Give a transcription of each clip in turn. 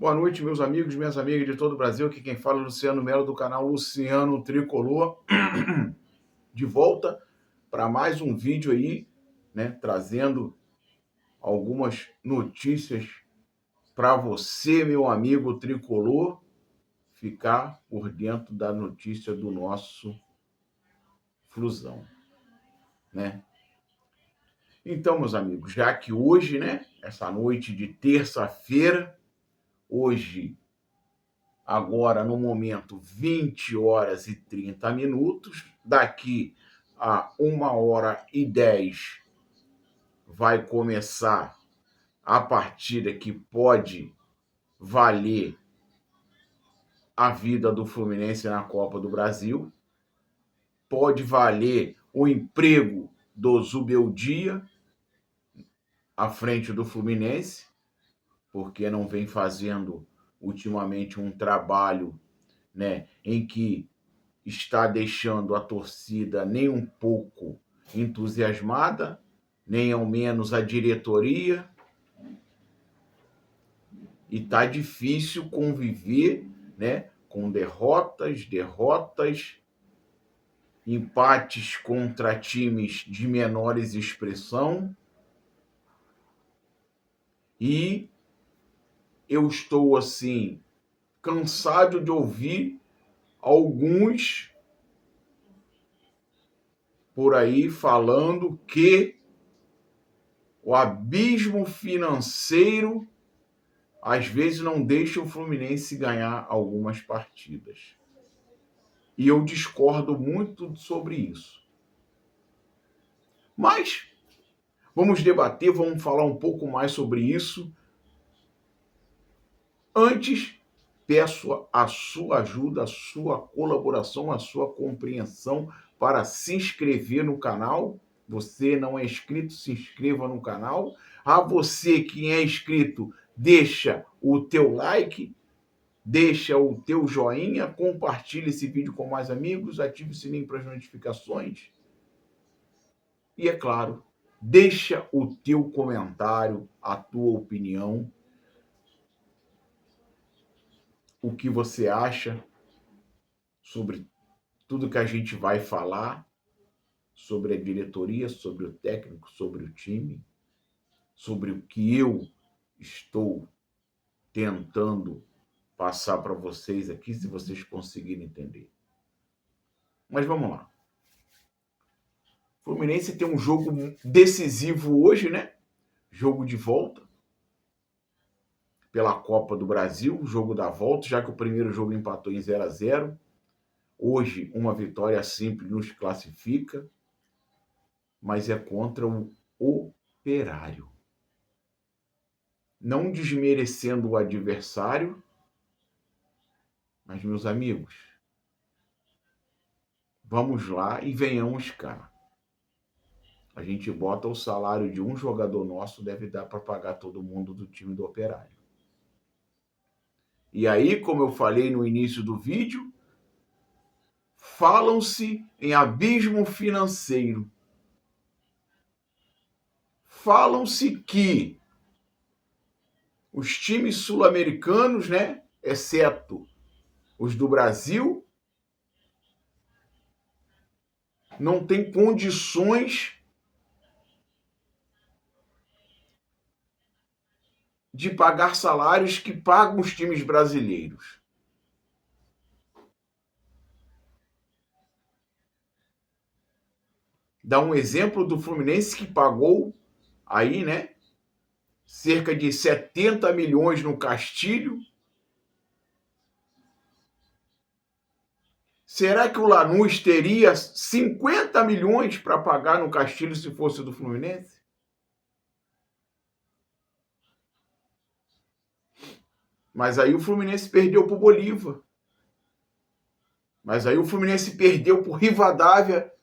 Boa noite, meus amigos, minhas amigas de todo o Brasil. Aqui quem fala é Luciano Melo, do canal Luciano Tricolor. De volta para mais um vídeo aí, né? Trazendo algumas notícias para você, meu amigo tricolor, ficar por dentro da notícia do nosso Flusão, né? Então, meus amigos, já que hoje, né? Essa noite de terça-feira, hoje agora no momento 20 horas e 30 minutos, daqui a 1h10 vai começar a partida que pode valer a vida do Fluminense na Copa do Brasil, pode valer o emprego do Zubeldia à frente do Fluminense, porque não vem fazendo ultimamente um trabalho, né, em que está deixando a torcida nem um pouco entusiasmada, nem ao menos a diretoria, e tá difícil conviver, né, com derrotas, empates contra times de menores expressão, e eu estou assim cansado de ouvir alguns por aí falando que o abismo financeiro às vezes não deixa o Fluminense ganhar algumas partidas. E eu discordo muito sobre isso. Mas vamos debater, vamos falar um pouco mais sobre isso. Antes, peço a sua ajuda, a sua colaboração, a sua compreensão para se inscrever no canal. Você não é inscrito, se inscreva no canal. A você que é inscrito, deixa o teu like, deixa o teu joinha, compartilha esse vídeo com mais amigos, ative o sininho para as notificações. E é claro, deixa o teu comentário, a tua opinião, o que você acha sobre tudo que a gente vai falar, sobre a diretoria, sobre o técnico, sobre o time, sobre o que eu estou tentando passar para vocês aqui, se vocês conseguirem entender. Mas vamos lá. O Fluminense tem um jogo decisivo hoje, né? Jogo de volta pela Copa do Brasil, jogo da volta, já que o primeiro jogo empatou em 0-0. Hoje, uma vitória simples nos classifica, mas é contra o Operário. Não desmerecendo o adversário, mas, meus amigos, vamos lá e venhamos cá. A gente bota o salário de um jogador nosso, deve dar para pagar todo mundo do time do Operário. E aí, como eu falei no início do vídeo, falam-se em abismo financeiro. Falam-se que os times sul-americanos, né, exceto os do Brasil, não têm condições de pagar salários que pagam os times brasileiros. Dá um exemplo do Fluminense que pagou aí, né, cerca de 70 milhões no Castilho. Será que o Lanús teria 50 milhões para pagar no Castilho se fosse do Fluminense? Mas aí o Fluminense perdeu para o Bolívar. Mas aí o Fluminense perdeu para o Rivadavia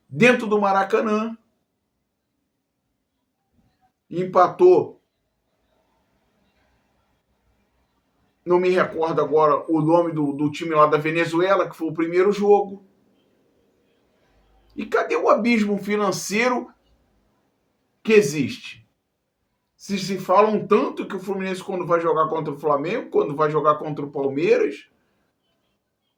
dentro do Maracanã. E empatou. Não me recordo agora o nome do time lá da Venezuela, que foi o primeiro jogo. E cadê o abismo financeiro que existe? Se falam tanto que o Fluminense, quando vai jogar contra o Flamengo, quando vai jogar contra o Palmeiras,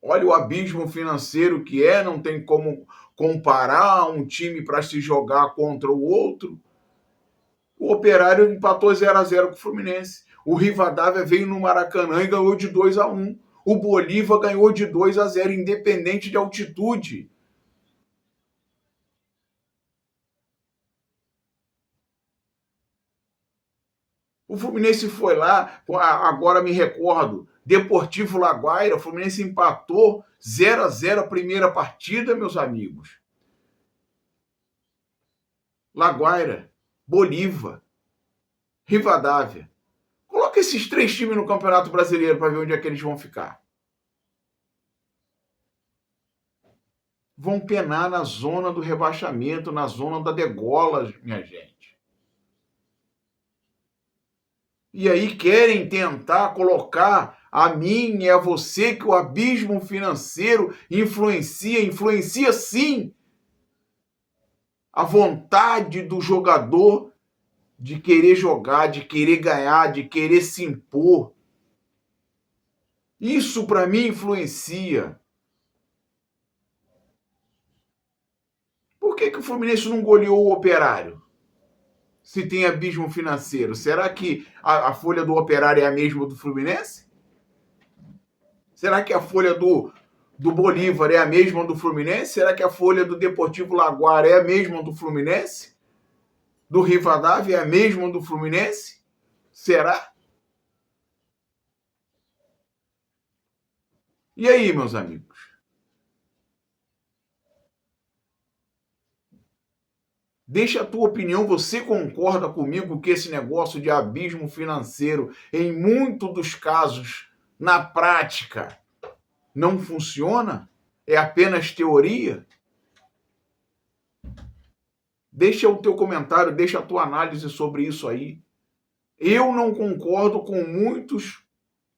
olha o abismo financeiro que é, não tem como comparar um time para se jogar contra o outro. O Operário empatou 0-0 com o Fluminense. O Rivadavia veio no Maracanã e ganhou de 2-1. O Bolívar ganhou de 2-0, independente de altitude. O Fluminense foi lá, agora me recordo, Deportivo Laguaira, o Fluminense empatou 0-0 a primeira partida, meus amigos. Laguaira, Bolívar, Rivadavia. Coloca esses 3 times no Campeonato Brasileiro para ver onde é que eles vão ficar. Vão penar na zona do rebaixamento, na zona da degola, minha gente. E aí querem tentar colocar a mim e a você que o abismo financeiro influencia sim a vontade do jogador de querer jogar, de querer ganhar, de querer se impor. Isso para mim influencia. Por que o Fluminense não goleou o Operário? Se tem abismo financeiro, será que a folha do Operário é a mesma do Fluminense? Será que a folha do Bolívar é a mesma do Fluminense? Será que a folha do Deportivo Laguara é a mesma do Fluminense? Do Rivadavia é a mesma do Fluminense? Será? E aí, meus amigos? Deixa a tua opinião, você concorda comigo que esse negócio de abismo financeiro, em muitos dos casos, na prática, não funciona? É apenas teoria? Deixa o teu comentário, deixa a tua análise sobre isso aí. Eu não concordo com muitos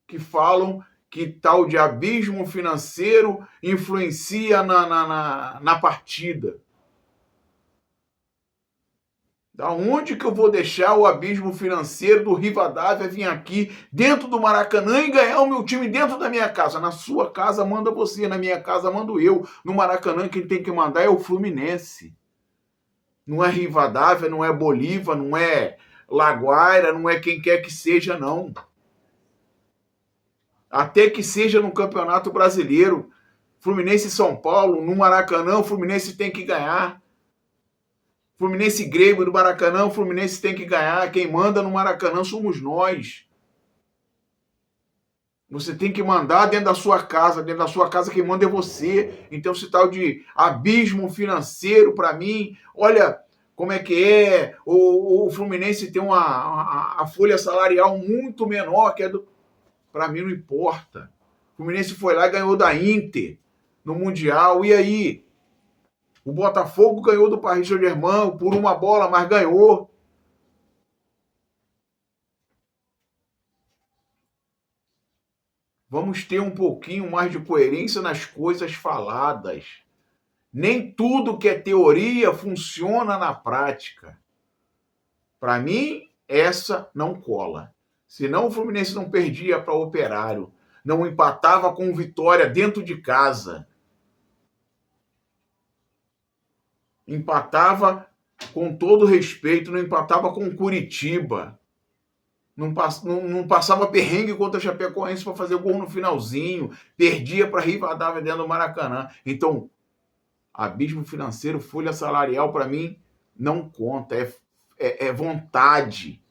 que falam que tal de abismo financeiro influencia na partida. Da onde que eu vou deixar o abismo financeiro do Rivadavia vir aqui dentro do Maracanã e ganhar o meu time dentro da minha casa? Na sua casa manda você, na minha casa mando eu. No Maracanã quem tem que mandar é o Fluminense. Não é Rivadavia, não é Bolívar, não é Laguaira, não é quem quer que seja, não. Até que seja no Campeonato Brasileiro. Fluminense e São Paulo, no Maracanã, o Fluminense tem que ganhar. Fluminense e Grêmio do Maracanã, o Fluminense tem que ganhar. Quem manda no Maracanã somos nós. Você tem que mandar dentro da sua casa. Dentro da sua casa quem manda é você. Então, esse tal de abismo financeiro, para mim, olha como é que é. O Fluminense tem a folha salarial muito menor, que é do. Para mim não importa. O Fluminense foi lá e ganhou da Inter no Mundial. E aí? O Botafogo ganhou do Paris Saint-Germain por uma bola, mas ganhou. Vamos ter um pouquinho mais de coerência nas coisas faladas. Nem tudo que é teoria funciona na prática. Para mim, essa não cola. Senão o Fluminense não perdia para o Operário, não empatava com Vitória dentro de casa. Empatava com todo respeito, não empatava com Curitiba. Não passava perrengue contra a Chapecoense para fazer gol no finalzinho. Perdia para Rivadavia dentro do Maracanã. Então, abismo financeiro, folha salarial, para mim, não conta. É vontade.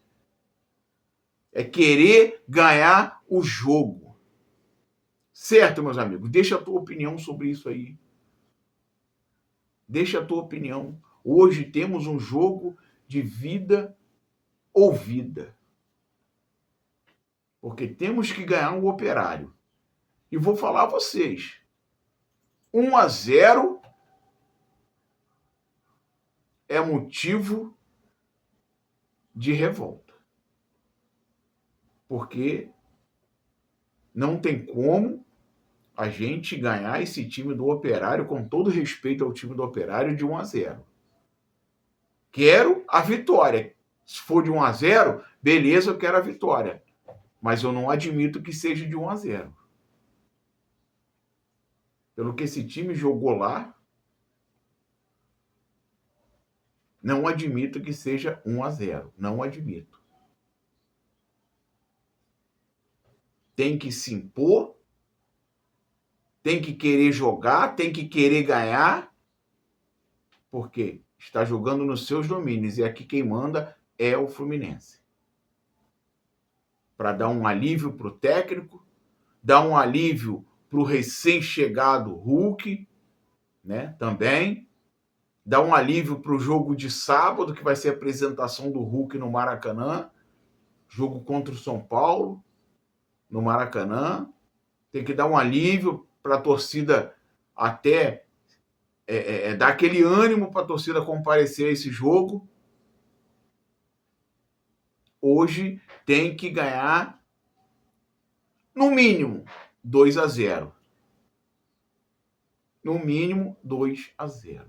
É querer ganhar o jogo. Certo, meus amigos? Deixa a tua opinião sobre isso aí. Deixa a tua opinião. Hoje temos um jogo de vida ou vida. Porque temos que ganhar o Operário. E vou falar a vocês. 1-0 é motivo de revolta. Porque não tem como a gente ganhar esse time do Operário, com todo respeito ao time do Operário, de 1-0. Quero a vitória. Se for de 1-0, beleza, eu quero a vitória. Mas eu não admito que seja de 1-0. Pelo que esse time jogou lá, não admito que seja 1-0. Não admito. Tem que se impor, tem que querer jogar, tem que querer ganhar, porque está jogando nos seus domínios e aqui quem manda é o Fluminense. Para dar um alívio para o técnico, dar um alívio para o recém-chegado Hulk, né? Também. Dar um alívio para o jogo de sábado, que vai ser a apresentação do Hulk no Maracanã. Jogo contra o São Paulo, no Maracanã. Tem que dar um alívio para a torcida até dar aquele ânimo para a torcida comparecer a esse jogo. Hoje tem que ganhar, no mínimo, 2-0. No mínimo, 2-0.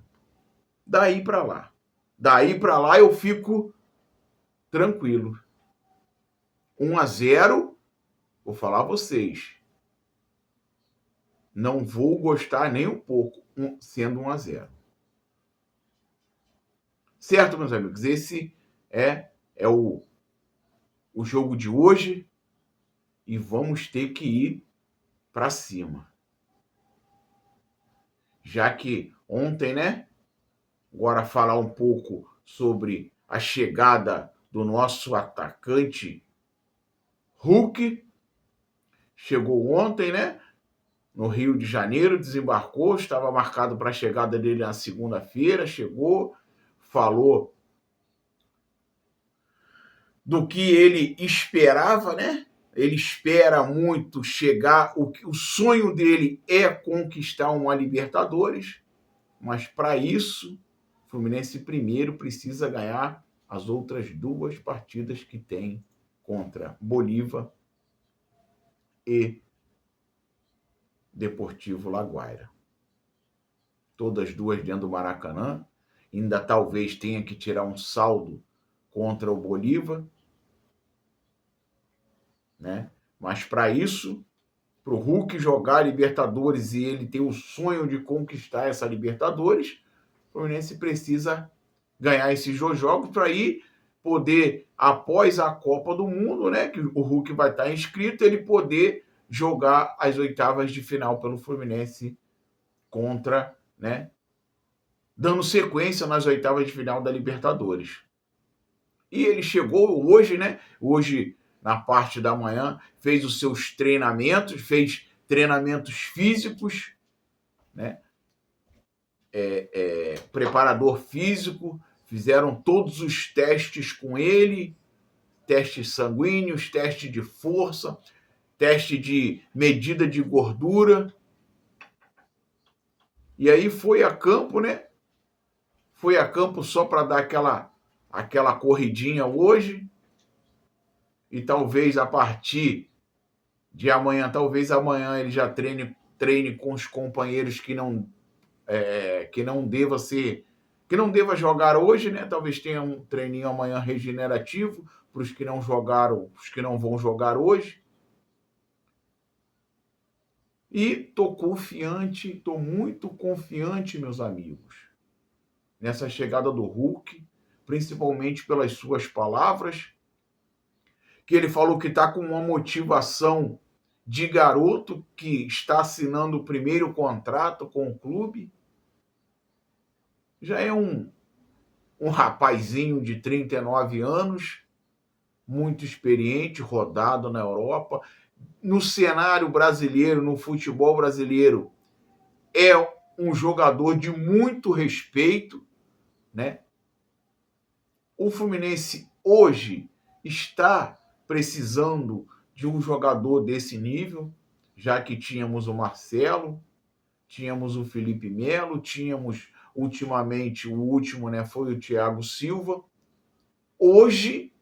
Daí para lá. Daí para lá eu fico tranquilo. 1-0, vou falar a vocês. Não vou gostar nem um pouco sendo 1-0. Certo, meus amigos? Esse é o jogo de hoje e vamos ter que ir para cima. Já que ontem, né? Agora falar um pouco sobre a chegada do nosso atacante Hulk. Chegou ontem, né? No Rio de Janeiro, desembarcou, estava marcado para a chegada dele na segunda-feira, chegou, falou do que ele esperava, né? Ele espera muito chegar, o sonho dele é conquistar uma Libertadores, mas para isso, o Fluminense primeiro precisa ganhar as outras 2 partidas que tem contra Bolívar e Deportivo Laguaira. Todas 2 dentro do Maracanã. Ainda talvez tenha que tirar um saldo contra o Bolívar, né? Mas para isso, para o Hulk jogar Libertadores e ele ter o sonho de conquistar essa Libertadores, o Fluminense precisa ganhar esses 2 jogos para ir poder, após a Copa do Mundo, né, que o Hulk vai estar inscrito, ele poder jogar as oitavas de final pelo Fluminense contra, né, dando sequência nas oitavas de final da Libertadores. E ele chegou hoje, né? Hoje, na parte da manhã, fez os seus treinamentos, fez treinamentos físicos, né? Preparador físico, fizeram todos os testes com ele, testes sanguíneos, teste de força, teste de medida de gordura. E aí foi a campo, né? Foi a campo só para dar aquela corridinha hoje. E talvez a partir de amanhã, ele já treine com os companheiros que não deva jogar hoje, né? Talvez tenha um treininho amanhã regenerativo para os que não jogaram, os que não vão jogar hoje. E estou confiante, estou muito confiante, meus amigos, nessa chegada do Hulk, principalmente pelas suas palavras, que ele falou que está com uma motivação de garoto que está assinando o primeiro contrato com o clube. Já é um rapazinho de 39 anos, muito experiente, rodado na Europa. No cenário brasileiro, no futebol brasileiro, é um jogador de muito respeito, né? O Fluminense hoje está precisando de um jogador desse nível, já que tínhamos o Marcelo, tínhamos o Felipe Melo, tínhamos ultimamente, o último, né, foi o Thiago Silva. Hoje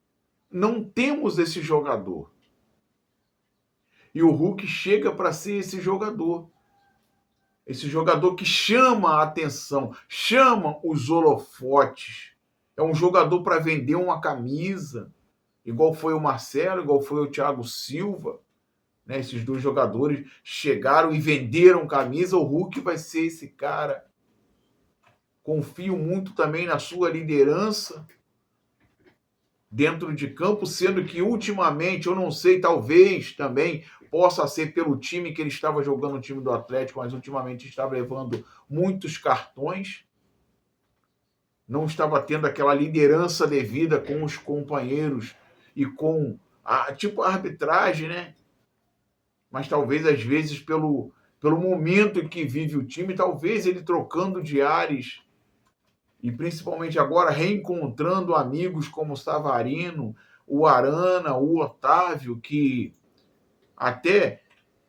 não temos esse jogador. E o Hulk chega para ser esse jogador. Esse jogador que chama a atenção, chama os holofotes, É um jogador para vender uma camisa, igual foi o Marcelo, igual foi o Thiago Silva. Né? Esses dois jogadores chegaram e venderam camisa. O Hulk vai ser esse cara. Confio muito também na sua liderança dentro de campo, sendo que ultimamente, eu não sei, talvez também possa ser pelo time que ele estava jogando, o time do Atlético, mas ultimamente estava levando muitos cartões, não estava tendo aquela liderança devida com os companheiros e com a arbitragem, né? Mas talvez às vezes pelo momento em que vive o time, talvez ele trocando de ares e principalmente agora reencontrando amigos como o Savarino, o Arana, o Otávio, que até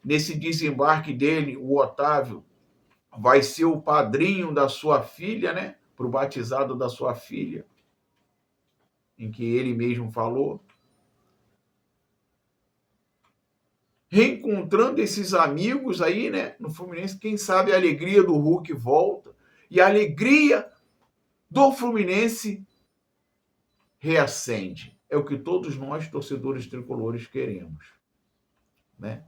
nesse desembarque dele, o Otávio vai ser o padrinho da sua filha, né? Para o batizado da sua filha, em que ele mesmo falou. Reencontrando esses amigos aí, né? No Fluminense, quem sabe a alegria do Hulk volta e a alegria do Fluminense reacende. É o que todos nós, torcedores tricolores, queremos. Né?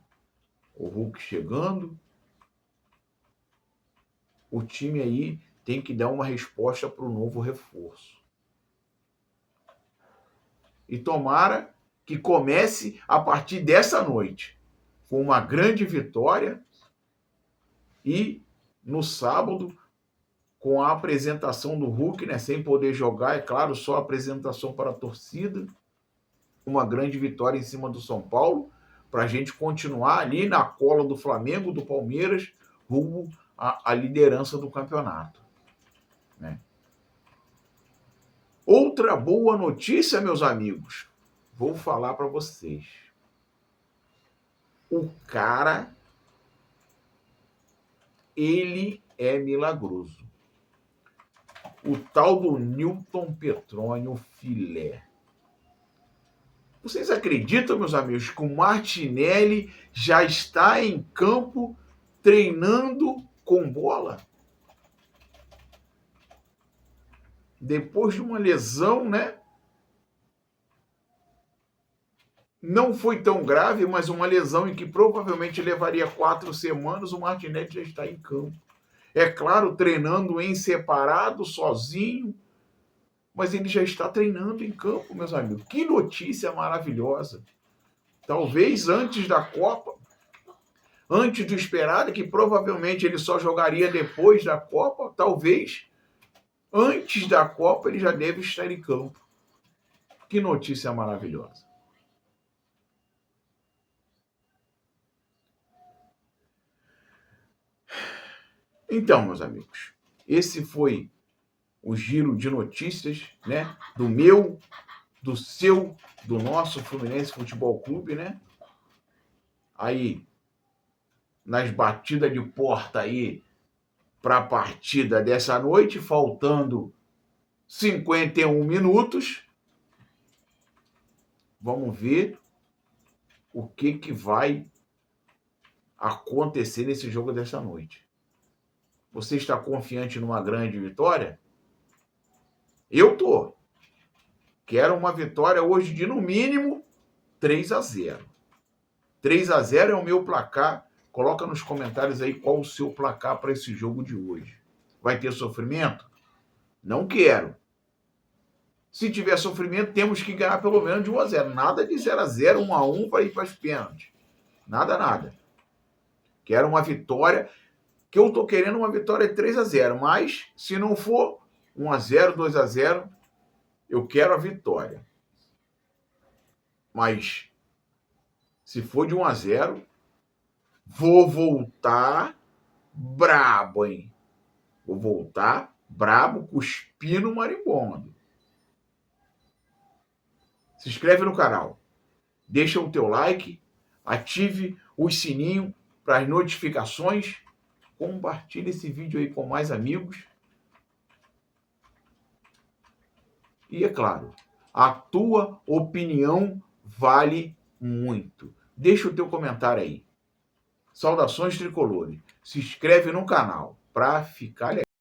O Hulk chegando, o time aí tem que dar uma resposta para o novo reforço. E tomara que comece a partir dessa noite, com uma grande vitória e no sábado, com a apresentação do Hulk, né, sem poder jogar, é claro, só a apresentação para a torcida, uma grande vitória em cima do São Paulo, para a gente continuar ali na cola do Flamengo, do Palmeiras, rumo à liderança do campeonato. Né? Outra boa notícia, meus amigos, vou falar para vocês. O cara, ele é milagroso. O tal do Newton Petrônio Filé. Vocês acreditam, meus amigos, que o Martinelli já está em campo treinando com bola? Depois de uma lesão, né? Não foi tão grave, mas uma lesão em que provavelmente levaria 4 semanas, o Martinelli já está em campo. É claro, treinando em separado, sozinho, mas ele já está treinando em campo, meus amigos. Que notícia maravilhosa. Talvez antes da Copa, antes do esperado, que provavelmente ele só jogaria depois da Copa, talvez antes da Copa ele já deve estar em campo. Que notícia maravilhosa. Então, meus amigos, esse foi o giro de notícias, né? Do meu, do seu, do nosso Fluminense Futebol Clube, né? Aí, nas batidas de porta aí, para a partida dessa noite, faltando 51 minutos. Vamos ver o que vai acontecer nesse jogo dessa noite. Você está confiante numa grande vitória? Eu tô. Quero uma vitória hoje de, no mínimo, 3-0. 3-0 é o meu placar. Coloca nos comentários aí qual o seu placar para esse jogo de hoje. Vai ter sofrimento? Não quero. Se tiver sofrimento, temos que ganhar pelo menos de 1-0. Nada de 0-0, 1-1 para ir para os pênaltis. Nada. Quero uma vitória, que eu estou querendo uma vitória 3-0. Mas, se não for 1-0, 2-0, eu quero a vitória. Mas, se for de 1-0, vou voltar brabo, hein? Vou voltar brabo, cuspindo marimbondo. Se inscreve no canal. Deixa o teu like. Ative o sininho para as notificações. Compartilhe esse vídeo aí com mais amigos. E é claro, a tua opinião vale muito. Deixa o teu comentário aí. Saudações tricolores. Se inscreve no canal para ficar legal.